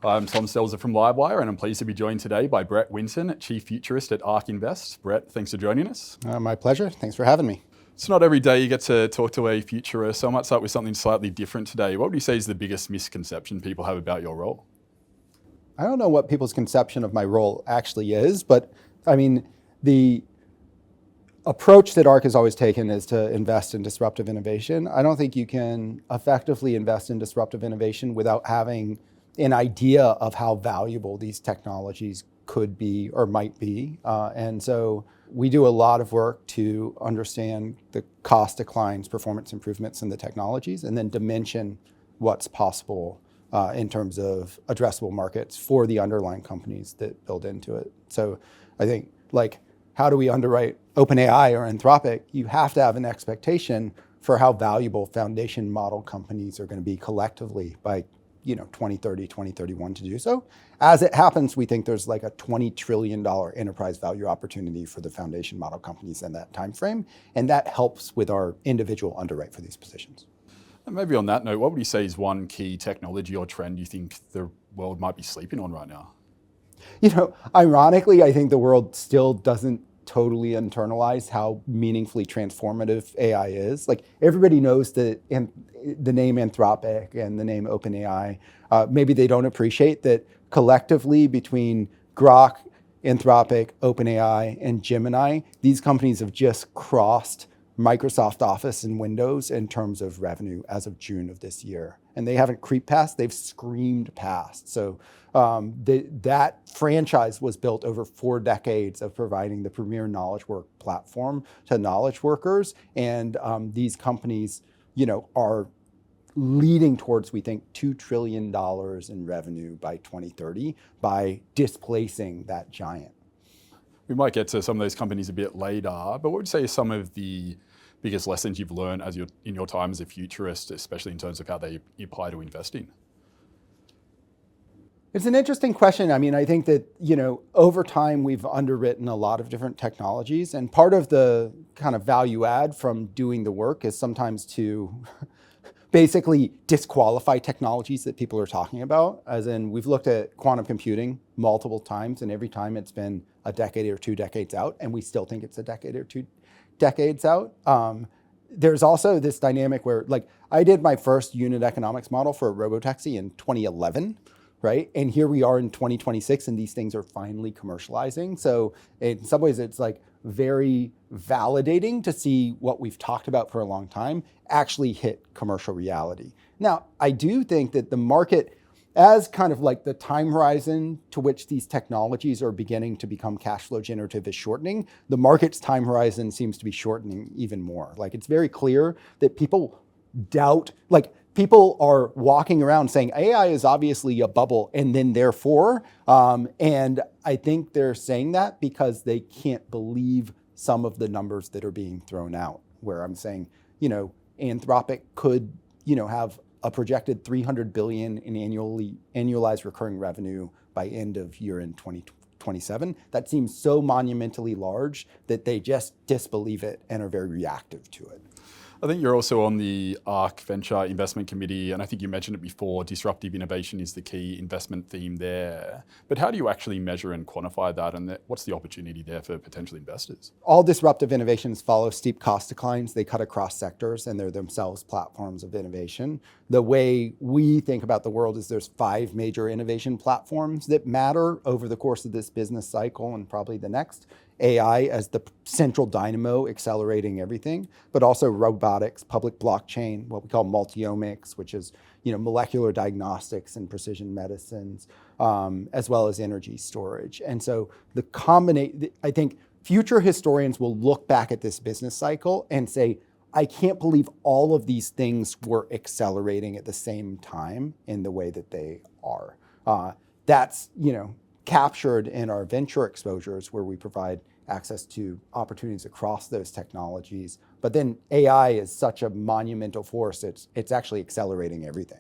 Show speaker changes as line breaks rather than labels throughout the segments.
I'm Tom Stelzer from Livewire, and I'm pleased to be joined today by Brett Winton, Chief Futurist at ARK Invest. Brett, thanks for joining us.
My pleasure. Thanks for having me.
It's not every day you get to talk to a futurist, so I might start with something slightly different today. What would you say is the biggest misconception people have about your role?
I don't know what people's conception of my role actually is, but I mean, the approach that ARK has always taken is to invest in disruptive innovation. I don't think you can effectively invest in disruptive innovation without having an idea of how valuable these technologies could be or might be. And so we do a lot of work to understand the cost declines, performance improvements in the technologies, and then dimension what's possible in terms of addressable markets for the underlying companies that build into it. So I think, like, how do we underwrite OpenAI or Anthropic? You have to have an expectation for how valuable foundation model companies are going to be collectively by 2030, 2031 to do so. As it happens, we think there's like a $20 trillion enterprise value opportunity for the foundation model companies in that time frame, and that helps with our individual underwrite for these positions.
And maybe on that note, what would you say is one key technology or trend you think the world might be sleeping on right now?
Ironically, I think the world still doesn't totally internalize how meaningfully transformative AI is. Like, everybody knows the name Anthropic and the name OpenAI. Maybe they don't appreciate that collectively between Grok, Anthropic, OpenAI, and Gemini, these companies have just crossed Microsoft Office and Windows in terms of revenue as of June of this year. And they haven't creeped past, they've screamed past. So that franchise was built over 4 decades of providing the premier knowledge work platform to knowledge workers. And these companies, are leading towards, we think, $2 trillion in revenue by 2030 by displacing that giant.
We might get to some of those companies a bit later, but what would you say are some of the biggest lessons you've learned in your time as a futurist, especially in terms of how they apply to investing?
It's an interesting question. I mean, I think that, over time we've underwritten a lot of different technologies, and part of the kind of value add from doing the work is sometimes to basically disqualify technologies that people are talking about. As in, we've looked at quantum computing multiple times, and every time it's been a decade or 2 decades out, and we still think it's a decade or 2 decades out. There's also this dynamic where, like, I did my first unit economics model for a robotaxi in 2011, right? And here we are in 2026, and these things are finally commercializing. So in some ways, it's like very validating to see what we've talked about for a long time actually hit commercial reality. Now, I do think that the market, as kind of like the time horizon to which these technologies are beginning to become cash flow generative is shortening, the market's time horizon seems to be shortening even more. Like, it's very clear that people doubt, like, people are walking around saying AI is obviously a bubble, and then therefore, and I think they're saying that because they can't believe some of the numbers that are being thrown out, where I'm saying, Anthropic could, have a projected $300 billion in annualized recurring revenue by end of year in 2027. That seems so monumentally large that they just disbelieve it and are very reactive to it.
I think you're also on the ARK Venture investment committee, and I think you mentioned it before, disruptive innovation is the key investment theme there. But how do you actually measure and quantify that, and what's the opportunity there for potential investors?
All disruptive innovations follow steep cost declines. They cut across sectors, and they're themselves platforms of innovation. The way we think about the world is there's 5 major innovation platforms that matter over the course of this business cycle and probably the next. AI as the central dynamo accelerating everything, but also robotics, public blockchain, what we call multiomics, which is molecular diagnostics and precision medicines, as well as energy storage. And so I think future historians will look back at this business cycle and say, I can't believe all of these things were accelerating at the same time in the way that they are. That's captured in our venture exposures, where we provide access to opportunities across those technologies. But then AI is such a monumental force, it's actually accelerating everything.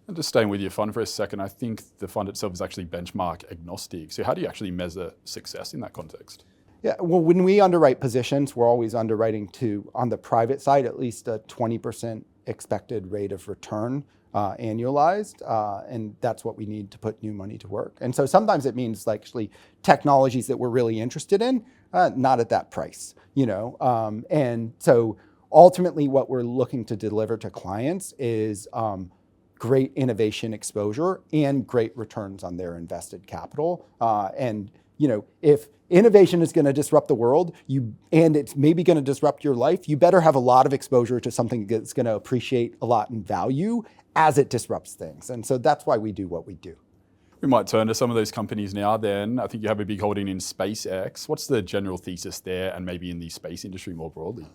And just staying with your fund for a second, I think the fund itself is actually benchmark agnostic. So how do you actually measure success in that context?
Yeah, well, when we underwrite positions, we're always underwriting to, on the private side, at least a 20% expected rate of return annualized, and that's what we need to put new money to work. And so sometimes it means like actually technologies that we're really interested in, not at that price, and so ultimately what we're looking to deliver to clients is great innovation exposure and great returns on their invested capital. And if innovation is going to disrupt the world, and it's maybe going to disrupt your life, you better have a lot of exposure to something that's going to appreciate a lot in value as it disrupts things. And so that's why we do what we do.
We might turn to some of those companies now then. I think you have a big holding in SpaceX. What's the general thesis there and maybe in the space industry more broadly?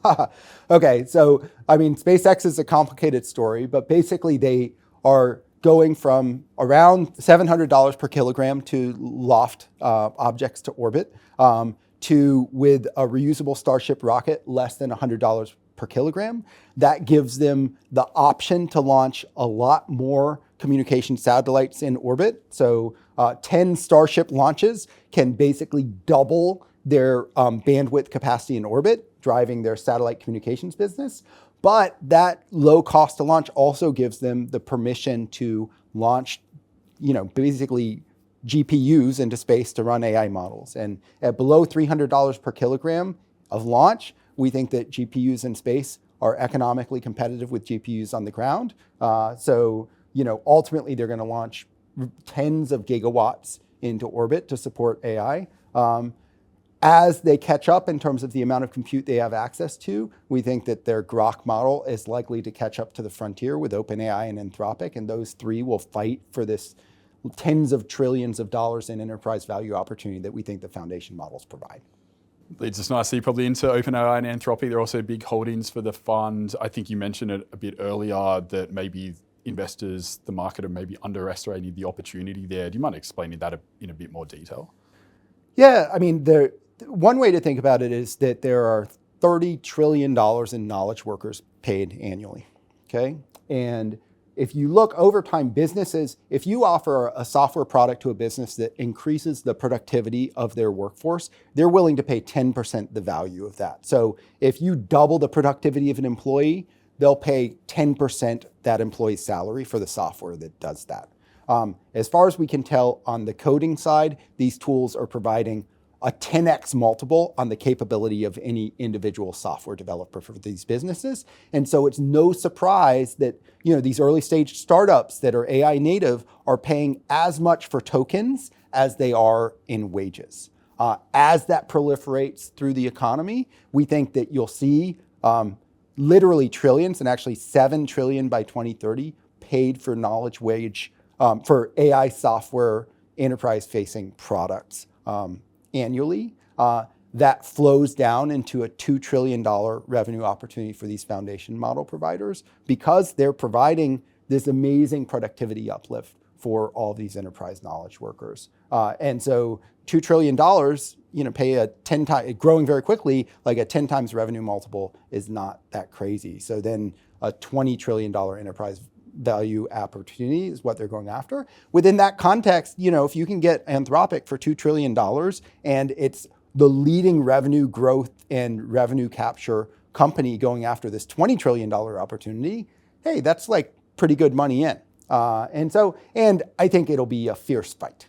Okay, so SpaceX is a complicated story, but basically they are going from around $700 per kilogram to loft objects to orbit, to with a reusable Starship rocket, less than $100 per kilogram. That gives them the option to launch a lot more communication satellites in orbit. So 10 Starship launches can basically double their bandwidth capacity in orbit, driving their satellite communications business. But that low cost to launch also gives them the permission to launch, basically GPUs into space to run AI models. And at below $300 per kilogram of launch, we think that GPUs in space are economically competitive with GPUs on the ground. So ultimately they're going to launch tens of gigawatts into orbit to support AI. As they catch up in terms of the amount of compute they have access to, we think that their Grok model is likely to catch up to the frontier with OpenAI and Anthropic, and those three will fight for this tens of trillions of dollars in enterprise value opportunity that we think the foundation models provide.
Leads us nicely probably into OpenAI and Anthropic. They're also big holdings for the fund. I think you mentioned it a bit earlier that maybe investors, the market, are maybe underestimating the opportunity there. Do you mind explaining that in a bit more detail?
Yeah, one way to think about it is that there are $30 trillion in knowledge workers paid annually, okay? And if you look over time, businesses, if you offer a software product to a business that increases the productivity of their workforce, they're willing to pay 10% the value of that. So if you double the productivity of an employee, they'll pay 10% that employee's salary for the software that does that. As far as we can tell on the coding side, these tools are providing a 10x multiple on the capability of any individual software developer for these businesses. And so it's no surprise that these early stage startups that are AI native are paying as much for tokens as they are in wages. As that proliferates through the economy, we think that you'll see literally trillions, and actually 7 trillion by 2030, paid for knowledge wage for AI software enterprise-facing products annually. That flows down into a $2 trillion revenue opportunity for these foundation model providers because they're providing this amazing productivity uplift for all these enterprise knowledge workers. And so $2 trillion, pay a 10 times, growing very quickly, like a 10 times revenue multiple is not that crazy. So then a $20 trillion enterprise value opportunity is what they're going after. Within that context, if you can get Anthropic for $2 trillion and it's the leading revenue growth and revenue capture company going after this $20 trillion opportunity, hey, that's like pretty good money in. And I think it'll be a fierce fight,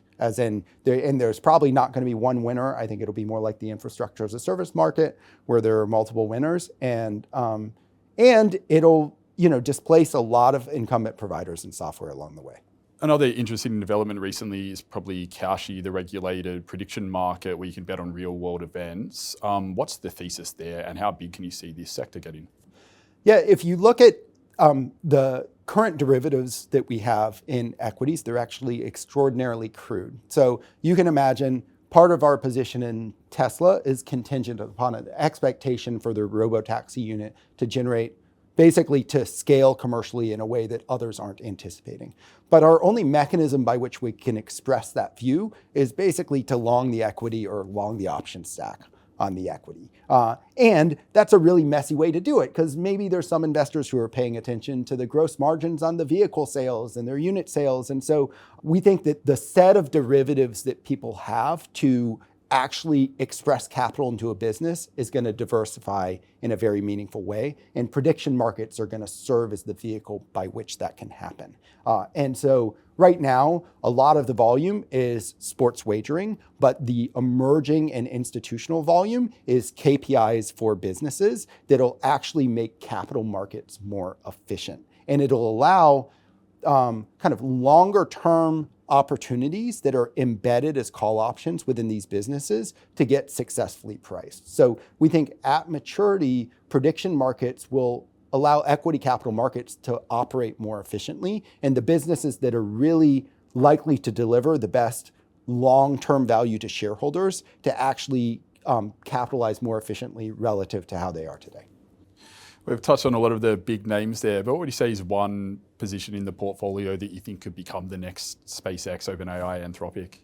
there's probably not going to be one winner. I think it'll be more like the infrastructure as a service market where there are multiple winners, and it'll displace a lot of incumbent providers in software along the way.
Another interesting development recently is probably Kalshi, the regulated prediction market where you can bet on real world events. What's the thesis there and how big can you see this sector getting?
Yeah, if you look at the current derivatives that we have in equities, they're actually extraordinarily crude. So you can imagine part of our position in Tesla is contingent upon an expectation for the robotaxi unit to generate, basically to scale commercially in a way that others aren't anticipating. But our only mechanism by which we can express that view is basically to long the equity or long the option stack on the equity. And that's a really messy way to do it because maybe there's some investors who are paying attention to the gross margins on the vehicle sales and their unit sales. And so we think that the set of derivatives that people have to actually express capital into a business is going to diversify in a very meaningful way. And prediction markets are going to serve as the vehicle by which that can happen. And so right now, a lot of the volume is sports wagering, but the emerging and institutional volume is KPIs for businesses that'll actually make capital markets more efficient. And it'll allow kind of longer term opportunities that are embedded as call options within these businesses to get successfully priced. So we think at maturity, prediction markets will allow equity capital markets to operate more efficiently, and the businesses that are really likely to deliver the best long-term value to shareholders to actually capitalize more efficiently relative to how they are today.
We've touched on a lot of the big names there, but what would you say is one position in the portfolio that you think could become the next SpaceX, OpenAI, Anthropic?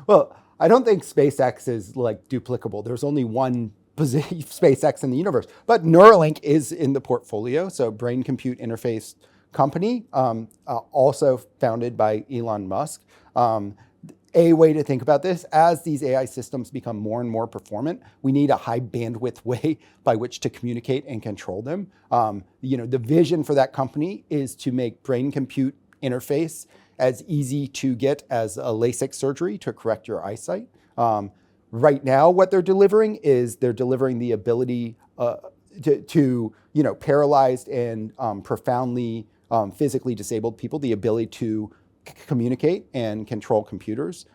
Well, I don't think SpaceX is like duplicable. There's only one SpaceX in the universe, but Neuralink is in the portfolio. So brain-compute interface company, also founded by Elon Musk. A way to think about this, as these AI systems become more and more performant, we need a high bandwidth way by which to communicate and control them. The vision for that company is to make brain-compute interface as easy to get as a LASIK surgery to correct your eyesight. Right now, what they're delivering is they're delivering the ability to paralyzed and profoundly physically disabled people, the ability to communicate and control computers.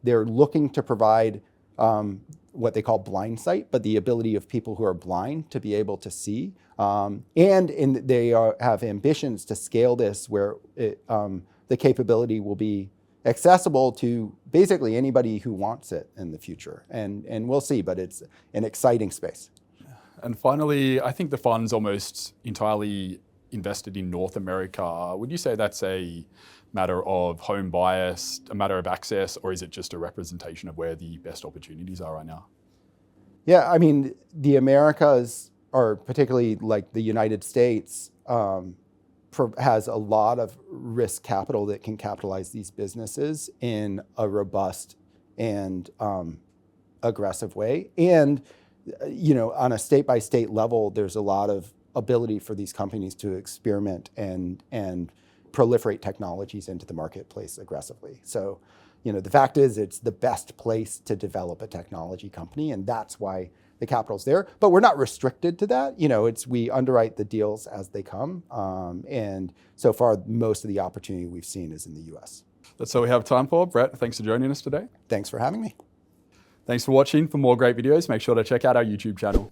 They're looking to provide what they call blind sight, but the ability of people who are blind to be able to see. They have ambitions to scale this where the capability will be accessible to basically anybody who wants it in the future. And we'll see, but it's an exciting space.
And finally, I think the fund's almost entirely invested in North America. Would you say that's a matter of home bias, a matter of access, or is it just a representation of where the best opportunities are right now?
Yeah, I mean, the Americas, or particularly like the United States, has a lot of risk capital that can capitalize these businesses in a robust and aggressive way. And, on a state-by-state level, there's a lot of ability for these companies to experiment and proliferate technologies into the marketplace aggressively. So, the fact is it's the best place to develop a technology company, and that's why the capital's there. But we're not restricted to that. We underwrite the deals as they come. And so far, most of the opportunity we've seen is in the US.
That's all we have time for. Brett, thanks for joining us today.
Thanks for having me.
Thanks for watching. For more great videos, make sure to check out our YouTube channel.